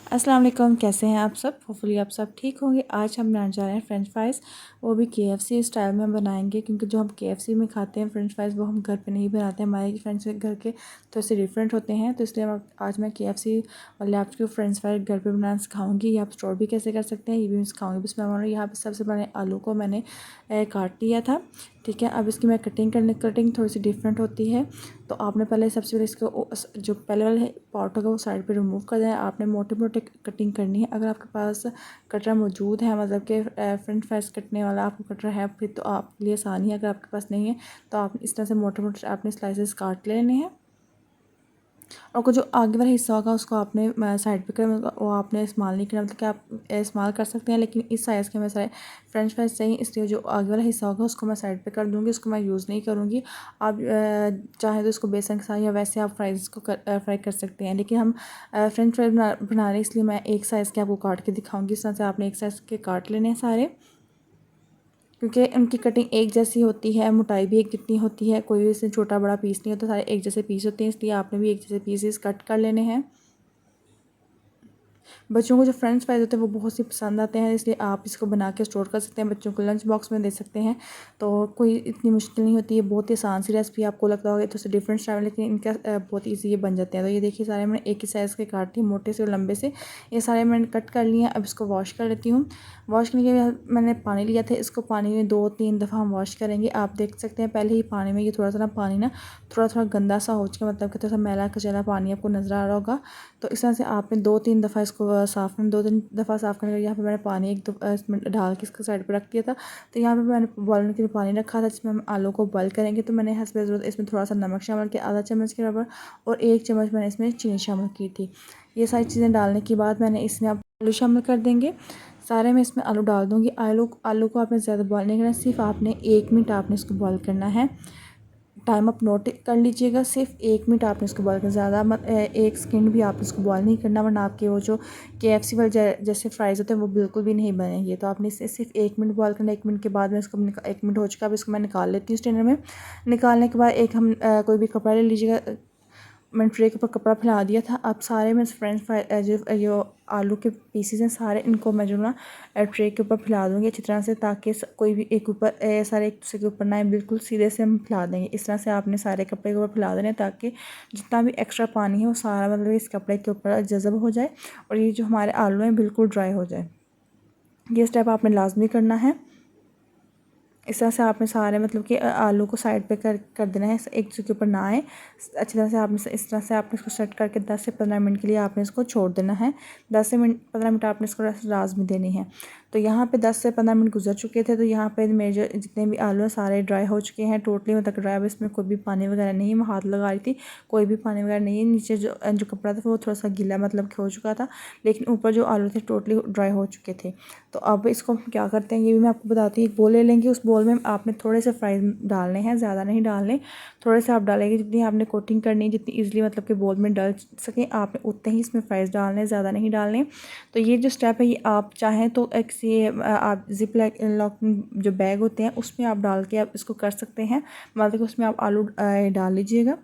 अस्सलाम वालेकुम, कैसे हैं आप सब। होपफुली आप सब ठीक होंगे। आज हम बनाने जा रहे हैं फ्रेंच फ्राइज़, वो भी केएफसी स्टाइल में बनाएंगे, क्योंकि जो हम केएफसी में खाते हैं फ्रेंच फ्राइज़ वो हम घर पे नहीं बनाते। हमारे फ्रेंच घर के थोड़े से डिफरेंट होते हैं, तो इसलिए आज मैं केएफसी वाले आपको फ्रेंच फ्राइज घर पे बनाना सिखाऊंगी। या आप स्टोर भी कैसे कर सकते हैं ये भी मैं सिखाऊंगी। बस मैं यहाँ पर सबसे पहले आलू को मैंने काट लिया था, ठीक है। अब इसकी मैं कटिंग थोड़ी सी डिफरेंट होती है। तो आपने पहले सबसे पहले इसको जो पहले वाले पार्ट होगा वो साइड पे रिमूव कर देना है। आपने मोटे मोटे कटिंग करनी है। अगर आपके पास कटर मौजूद है, मतलब कि फ्रेंच फ्राइज कटने वाला आपको कटर है, फिर तो आपके लिए आसानी है। अगर आपके पास नहीं है तो आप इस तरह से मोटे मोटे आपने स्लाइसेस काट लेने हैं। और जो आगे वाला हिस्सा होगा उसको आपने साइड पे कर, वो आपने इस्तेमाल नहीं करना। मतलब कि आप इस्तेमाल कर सकते हैं, लेकिन इस साइज़ के मैं सारे फ्रेंच फ्राइज चाहिए, इसलिए जो आगे वाला हिस्सा होगा उसको मैं साइड पे कर दूँगी, उसको मैं यूज़ नहीं करूँगी। आप चाहें तो इसको बेसन के साथ या वैसे आप फ्राइज़ को फ्राई कर सकते हैं, लेकिन हम फ्रेंच फ्राइज बना रहे हैं, इसलिए मैं एक साइज़ के आपको काट के दिखाऊँगी। इस तरह से आपने एक साइज़ के काट लेने हैं सारे, क्योंकि उनकी कटिंग एक जैसी होती है, मोटाई भी एक जितनी होती है, कोई भी इसमें छोटा बड़ा पीस नहीं होता, सारे एक जैसे पीस होते हैं, इसलिए आपने भी एक जैसे पीसेस कट कर लेने हैं। बच्चों को जो फ्रेंच फ्राइज़ होते हैं वो बहुत सी पसंद आते हैं, इसलिए आप इसको बना के स्टोर कर सकते हैं, बच्चों को लंच बॉक्स में दे सकते हैं। तो कोई इतनी मुश्किल नहीं होती है, बहुत ही आसान सी रेसिपी। आपको लगता होगा तो डिफरेंट स्टाइल, लेकिन इनका बहुत ईजी ये बन जाते हैं। तो ये देखिए सारे मैंने एक ही साइज़ के काट लिए, मोटे से और लंबे से। ये सारे मैंने कट कर लिए हैं। अब इसको वॉश कर लेती हूँ। वॉश करने के लिए मैंने पानी लिया था, इसको पानी में 2-3 दफ़ा हम वॉश करेंगे। आप देख सकते हैं पहले ही पानी में ये थोड़ा सा ना पानी ना थोड़ा गंदा सा हो चुका, मतलब कि थोड़ा सा मैला कचरा पानी आपको नज़र आ रहा होगा। तो इस तरह से आपने 2-3 दफ़ा इसको साफ़ करना। 2-3 दफ़ा साफ़ करने के लिए यहाँ पे मैंने पानी इसमें डाल के इसको साइड पे रख दिया था। तो यहाँ पे मैंने बॉइलने के लिए पानी रखा था, जिसमें हम आलू को बॉयल करेंगे। तो मैंने हस्बे ज़रूरत इसमें थोड़ा सा नमक शामिल किया, आधा चम्मच के बराबर, और 1 चम्मच मैंने इसमें चीनी शामिल की थी। ये सारी चीज़ें डालने के बाद मैंने इसमें आप आलू शामिल कर देंगे। सारे में इसमें आलू डाल दूँगी। आलू को आपने ज़्यादा बॉयल नहीं करना, सिर्फ आपने 1 मिनट आपने इसको बॉयल करना है। टाइम आप नोट कर लीजिएगा, सिर्फ 1 मिनट आपने इसको बॉयल करना, ज़्यादा मत 1 सेकंड भी आप इसको बॉयल नहीं करना, वरना आपके वो जो केएफसी वाले जैसे फ्राइज़ होते हैं वो बिल्कुल भी नहीं बनेंगे। तो आपने इसे सिर्फ 1 मिनट बॉयल करना। 1 मिनट के बाद मैं इसको 1 मिनट हो चुका, अब इसको मैं निकाल लेती हूँ स्ट्रेनर में। निकालने के बाद एक हम कोई भी कपड़ा ले लीजिएगा। मैंने ट्रे के ऊपर कपड़ा फैला दिया था। अब सारे मैं फ्रेंच फ्राई जो आलू के पीसेस हैं सारे, इनको मैं जो ना ट्रे के ऊपर फैला दूँगी अच्छी तरह से, ताकि कोई भी एक ऊपर सारे एक दूसरे के ऊपर ना आए, बिल्कुल सीधे से हम फैला देंगे। इस तरह से आपने सारे कपड़े के ऊपर फैला देने, ताकि जितना भी एक्स्ट्रा पानी है वो सारा मतलब इस कपड़े के ऊपर जज़ब हो जाए, और ये जो हमारे आलू हैं बिल्कुल ड्राई हो जाए। ये स्टेप आपने लाजमी करना है। इस तरह से आपने सारे मतलब कि आलू को साइड पे कर देना है, एक दूसरे के ऊपर ना आए। अच्छी तरह से आपने इस तरह से आपने इसको सेट करके 10 से 15 मिनट के लिए आपने इसको छोड़ देना है। 10 से 15 मिनट आपने इसको लाजमी देनी है। तो यहाँ पे 10 से 15 मिनट गुजर चुके थे। तो यहाँ पे मेरे जो जितने भी आलू हैं सारे ड्राई हो चुके हैं, टोटली मतलब ड्राई। अब इसमें कोई भी पानी वगैरह नहीं है, मैं हाथ लगा रही थी, कोई भी पानी वगैरह नहीं है। नीचे जो कपड़ा था वो थोड़ा सा गीला मतलब कि हो चुका था, लेकिन ऊपर जो आलू थे टोटली ड्राई हो चुके थे। तो अब इसको क्या करते हैं ये भी मैं आपको बताती हूँ। एक बोल ले लेंगे, उस बोल में आपने थोड़े से फ्राइज़ डालने हैं, ज़्यादा नहीं डालने, थोड़े से आप डालेंगे। जितनी आपने कोटिंग करनी है, जितनी ईजिली मतलब कि बोल में डल सके, आपने उतने ही इसमें फ्राइज़ डालने, ज़्यादा नहीं डालने। तो ये जो स्टेप है ये आप चाहें तो एक से आप जिप लॉकिंग जो बैग होते हैं उसमें आप डाल के आप इसको कर सकते हैं। मतलब कि उसमें आप आलू डाल लीजिएगा।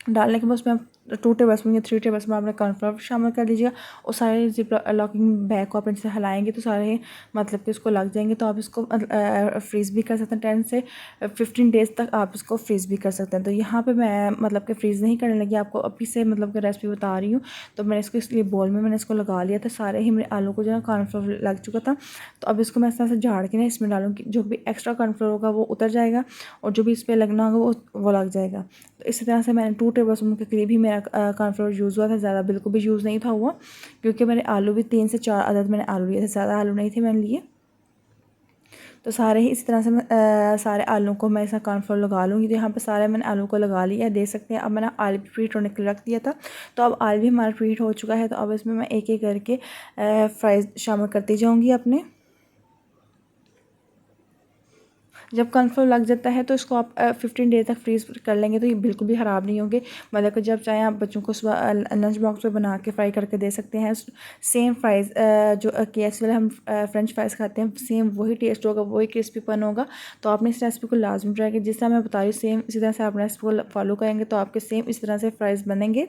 डालने के बाद उसमें आप 2 टेबलस्पून या 3 टेबलस्पून आपने कॉर्नफ्लावर शामिल कर लीजिएगा, और सारे जिप लॉकिंग बैग को आप जैसे हिलाएंगे तो सारे मतलब कि उसको लग जाएंगे। तो आप इसको फ्रीज़ भी कर सकते हैं। 10 से 15 डेज़ तक आप इसको फ्रीज़ भी कर सकते हैं। तो यहाँ पे मैं मतलब कि फ्रीज़ नहीं करने लगी, आपको अभी से मतलब कि रेसिपी बता रही हूँ। तो मैंने इसको इसलिए बोल में मैंने इसको लगा लिया था, सारे ही मेरे आलू को जो है कॉर्नफ्लावर लग चुका था। तो अब इसको मैं इस तरह से झाड़ के ना इसमें डालूँगी, जो भी एक्स्ट्रा कॉर्नफ्लावर होगा वो उतर जाएगा, और जो भी इस पर लगना होगा वो लग जाएगा। तो इसी तरह से मैंने 2 टेबलस्पून के करीब ही मेरा कॉर्नफ्लावर यूज़ हुआ था, ज़्यादा बिल्कुल भी यूज़ नहीं था हुआ, क्योंकि मैंने आलू भी 3 से 4 अदद मैंने आलू लिए थे, ज़्यादा आलू नहीं थे मैंने लिए। तो सारे ही इसी तरह से मैं सारे आलू को मैं ऐसा कॉर्नफ्लोर लगा लूँगी। तो यहाँ पे सारे मैंने आलू को लगा लिया है, देख सकते हैं। अब मैंने ऑयल भी फ्रीट होने के लिए रख दिया था, तो अब ऑयल भी हमारा फ्रीट हो चुका है। तो अब इसमें मैं एक एक करके फ्राइज़ शामिल करती जाऊँगी अपने। जब कॉर्नफ्लोर लग जाता है तो इसको आप 15 डेज तक फ्रीज़ कर लेंगे, तो ये बिल्कुल भी ख़राब नहीं होंगे। मतलब कि जब चाहें आप बच्चों को सुबह लंच बॉक्स में बना के फ्राई करके दे सकते हैं। सेम फ्राइज़ जो केएफसी वाले हम फ्रेंच फ्राइज़ खाते हैं, सेम वही टेस्ट होगा, वही क्रिस्पीपन होगा। तो आपने इस रेसिपी को लाजमी ट्राई करें, जिस तरह मैं बता रही हूँ सेम इसी तरह से आप रेसिपी को फॉलो करेंगे तो आपके सेम इस तरह से फ्राइज़ बनेंगे।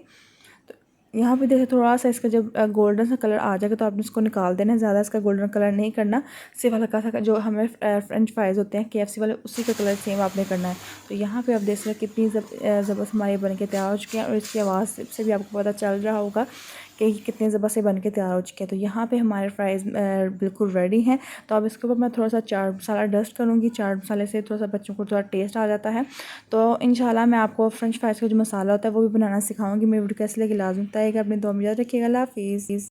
यहाँ पे देखिए थोड़ा सा इसका जब गोल्डन सा कलर आ जाएगा तो आपने इसको निकाल देना है। ज़्यादा इसका गोल्डन कलर नहीं करना, सिर्फ हल्का सा जो हमें फ्रेंच फ्राइज़ होते हैं KFC वाले, उसी का कलर सेम आपने करना है। तो यहाँ पे आप देख सकते हैं कितनी ज़बरदस्त हमारे बन के तैयार हो चुके हैं, और इसकी आवाज़ से भी आपको पता चल रहा होगा कि कितने ज़बरदस्त से बन के तैयार हो चुके हैं। तो यहाँ पे हमारे फ्राइज़ बिल्कुल रेडी हैं। तो अब इसके ऊपर मैं थोड़ा सा चाट मसाला डस्ट करूँगी। चाट मसाले से थोड़ा सा बच्चों को थोड़ा टेस्ट आ जाता है। तो इंशाल्लाह मैं आपको फ्रेंच फ्राइज़ का जो मसाला होता है वो भी बनाना सिखाऊंगी। मेरी वीडियो कैसी लगी लाजमी बताइएगा। अपनी दुआ में याद रखिएगा। अल्लाह हाफ़िज़।